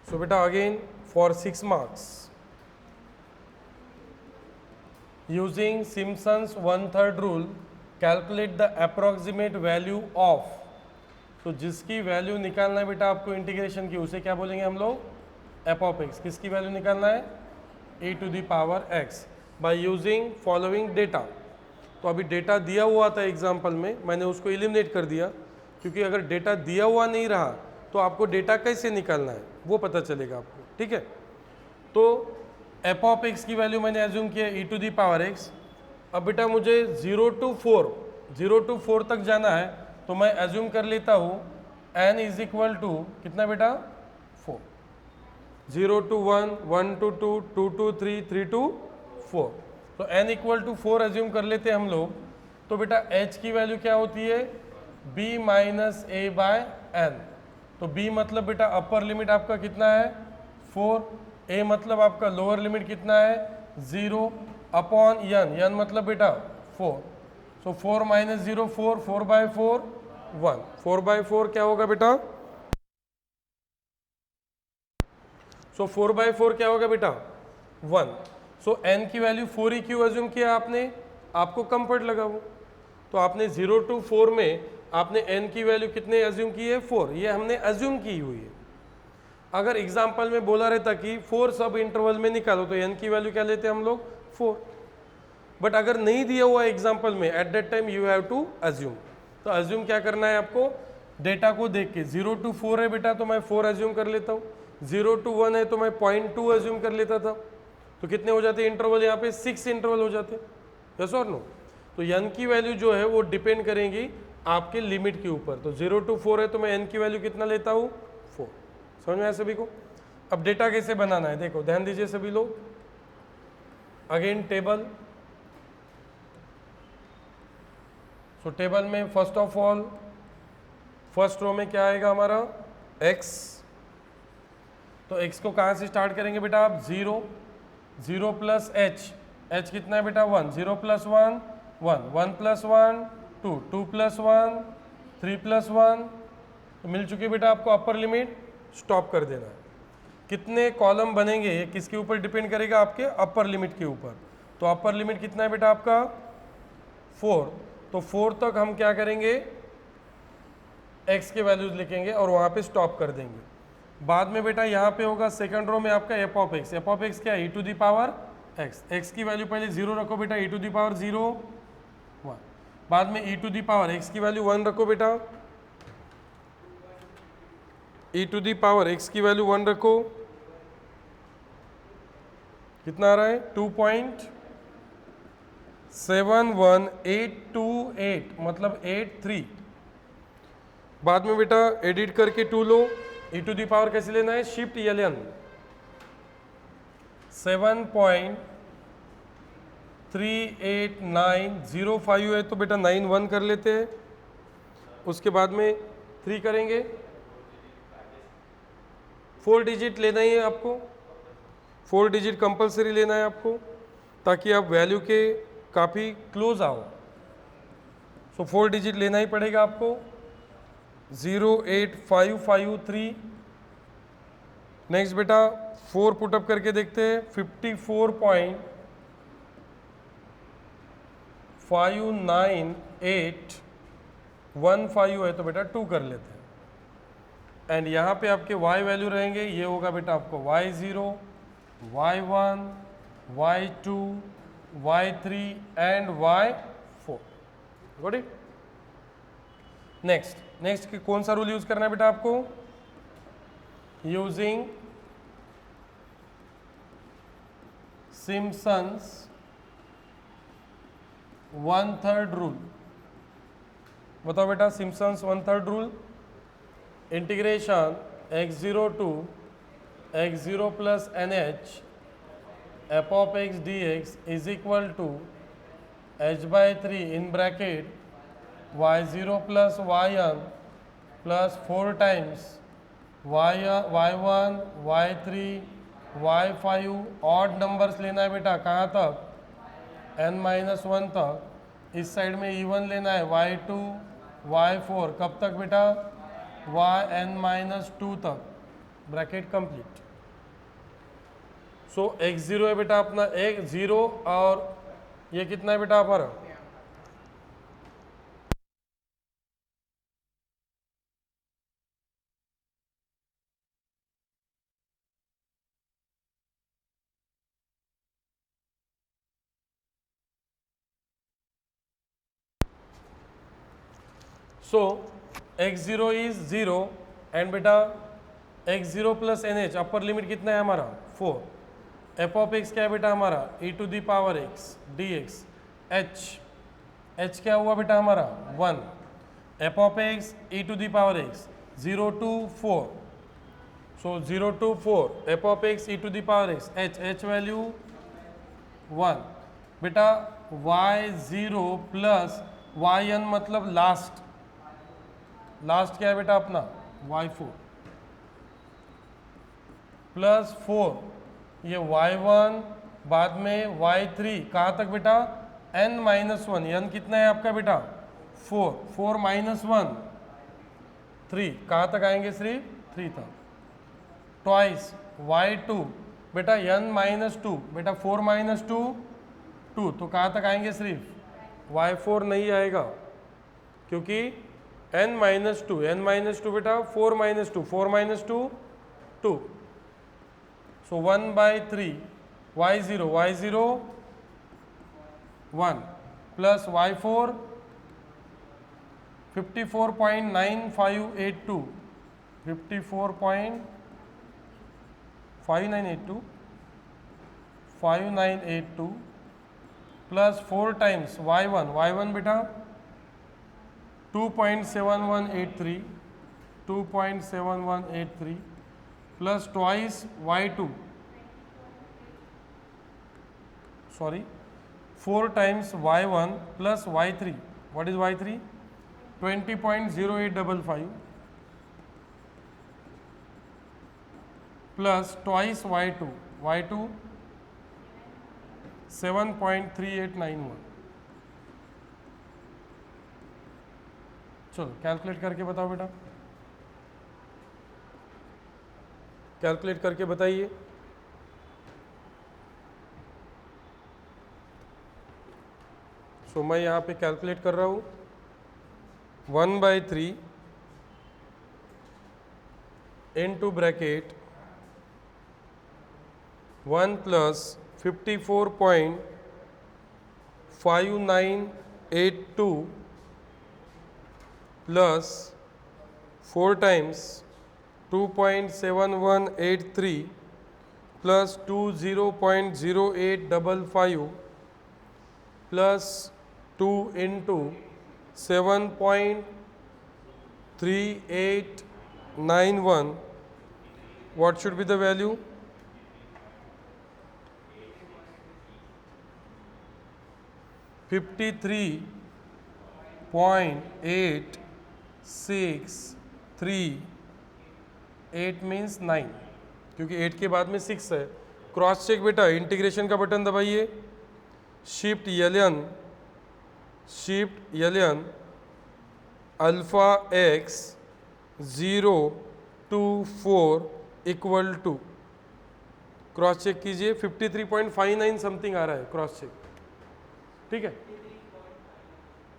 So beta again for 6 marks, using Simpson's 1/3 rule, calculate the approximate value of. तो जिसकी value निकालना है बेटा आपको इंटीग्रेशन की, उसे क्या बोलेंगे हम लोग, एफ ऑफ एक्स. किसकी वैल्यू निकालना है, A to the power X, by using following data. तो अभी डेटा दिया हुआ था एग्जाम्पल में, मैंने उसको एलिमिनेट कर दिया, क्योंकि अगर डेटा दिया हुआ नहीं रहा तो आपको डेटा कैसे निकालना है वो पता चलेगा आपको. ठीक है, तो एफ ऑफ एक्स की वैल्यू मैंने एज्यूम किया ई टू दी पावर एक्स. अब बेटा मुझे 0 to 4 तक जाना है, तो मैं एज्यूम कर लेता हूँ n इज इक्वल टू कितना बेटा 4. 0 to 1, 1 to 2, 2 to 3, 3 to 4. तो n इक्वल टू 4 एज्यूम कर लेते हैं हम लोग. तो बेटा h की वैल्यू क्या होती है, b माइनस ए बाय एन. तो b मतलब बेटा अपर लिमिट आपका कितना है 4, a मतलब आपका लोअर लिमिट कितना है 0 अपॉन n मतलब बेटा 4. सो 4 माइनस 0 4, 4 बाय 4 1, 4 बाय 4 क्या होगा बेटा, सो 4 बाय 4 क्या होगा बेटा 1. सो n की वैल्यू 4 ही क्यों एज्यूम किया आपने, आपको कंफर्ट लगा वो. तो आपने 0 to 4 में आपने n की वैल्यू कितने एज्यूम की है 4, ये हमने एज्यूम की हुई है. अगर एग्जाम्पल में बोला रहता कि 4 सब इंटरवल में निकालो, तो n की वैल्यू क्या लेते हम लोग 4. बट अगर नहीं दिया हुआ एग्जाम्पल में, at that time you have to assume. तो एज्यूम क्या करना है आपको, डेटा को देख के. 0 to 4 है बेटा तो मैं 4 एज्यूम कर लेता हूँ, 0 to 1 है तो मैं 0.2 एज्यूम कर लेता था. तो कितने हो जाते इंटरवल, यहाँ पे 6 इंटरवल हो जाते. यस और नो. तो n की वैल्यू जो है वो डिपेंड करेंगी आपके लिमिट के ऊपर. तो 0 to 4 है तो मैं n की वैल्यू कितना लेता हूँ 4. समझ में आया सभी को. अब डेटा कैसे बनाना है देखो, ध्यान दीजिए सभी लोग. Again table. सो टेबल में first of all first row में क्या आएगा हमारा x. तो x को कहाँ से स्टार्ट करेंगे बेटा आप, 0, 0 प्लस h कितना है बेटा 1, 0 प्लस 1 1, 1 प्लस 1 2, 2 प्लस 1 3 प्लस 1. तो मिल चुकी बेटा आपको अपर लिमिट. स्टॉप कर देना है. कितने कॉलम बनेंगे ये किसके ऊपर डिपेंड करेगा, आपके अपर लिमिट के ऊपर. तो अपर लिमिट कितना है बेटा आपका 4. तो 4 तक हम क्या करेंगे, x के वैल्यूज लिखेंगे और वहाँ पे स्टॉप कर देंगे. बाद में बेटा यहाँ पे होगा सेकंड रो में आपका F of X. F of X क्या है, e to the power X. X की वैल्यू पहले 0 रखो बेटा, ई टू दी पावर 0 1. बाद में ई टू दी पावर एक्स की वैल्यू 1 रखो बेटा, ई टू दी पावर एक्स की वैल्यू 1 रखो. कितना आ रहा है 2.71828 मतलब 83. बाद में बेटा एडिट करके 2 लो. ई टू दी पावर कैसे लेना है, शिफ्ट ln. 7.38905 है तो बेटा 9 1 कर लेते हैं. उसके बाद में 3 करेंगे. 4 डिजिट लेना ही है आपको, 4 डिजिट कंपलसरी लेना है आपको, ताकि आप वैल्यू के काफ़ी क्लोज आओ. सो 4 डिजिट लेना ही पड़ेगा आपको. 08553. नेक्स्ट बेटा 4 पुटअप करके देखते हैं. 54.59815 है तो बेटा 2 कर लेते हैं. एंड यहाँ पे आपके y वैल्यू रहेंगे, ये होगा बेटा आपको y0, y1, y2, y3 and y4. Got it. Next कौन सा रूल यूज करना है बेटा आपको, यूजिंग सिम्पसन्स 1/3 रूल. बताओ बेटा Simpson's 1/3 rule. Integration x0 to x0 plus nh f of x dx is equal to h by 3 in bracket y0 plus yn plus 4 times y1 y3 y5. Odd numbers लेना है बेटा कहाँ तक, n-1 तक. इस side में even लेना है y2 y4 कब तक बेटा, yn-2 तक. Bracket complete. सो x0 है बेटा अपना एक 0 और ये कितना है बेटा हमारा सो x0 इज 0 एंड बेटा x0 plus NH upper limit कितना है हमारा 4। f ऑफ x क्या है बेटा हमारा e to the power x dx h क्या हुआ बेटा हमारा 1 f of x e to the power x 0 to 4 so 0 to 4 f of x e to the power x h value 1 बेटा y0 plus yn मतलब last क्या है बेटा अपना y4 प्लस 4 ये y1 बाद में y3 कहाँ तक बेटा n माइनस 1 n कितना है आपका बेटा 4 माइनस 1 3 कहाँ तक आएंगे सिर्फ 3 तक ट्वाइस y2 बेटा n माइनस 2 बेटा 4 माइनस 2 2 तो कहाँ तक आएंगे सिर्फ y4 नहीं आएगा क्योंकि n माइनस 2 बेटा 4 माइनस 2 2 सो 1/3 y0 1 plus y4 54.9582 5982 plus 4 times y1 बेटा 2.7183 plus twice y2 sorry 4 times y1 plus y3 what is y3 20.0855 plus twice y2 7.3891 चलो कैलकुलेट करके बताओ बेटा कैलकुलेट करके बताइए सो मैं यहाँ पे कैलकुलेट कर रहा हूँ 1/3 into bracket 1 plus 54.5982 plus 4 times 2.7183 plus 20.0855 plus 2 into 7.3891 what should be the value 53.868 means 9 क्योंकि 8 के बाद में 6 है क्रॉस चेक बेटा इंटीग्रेशन का बटन दबाइए शिफ्ट यलियन alpha x 0 to 4 equal to cross check कीजिए 53.59 समथिंग आ रहा है क्रॉस चेक ठीक है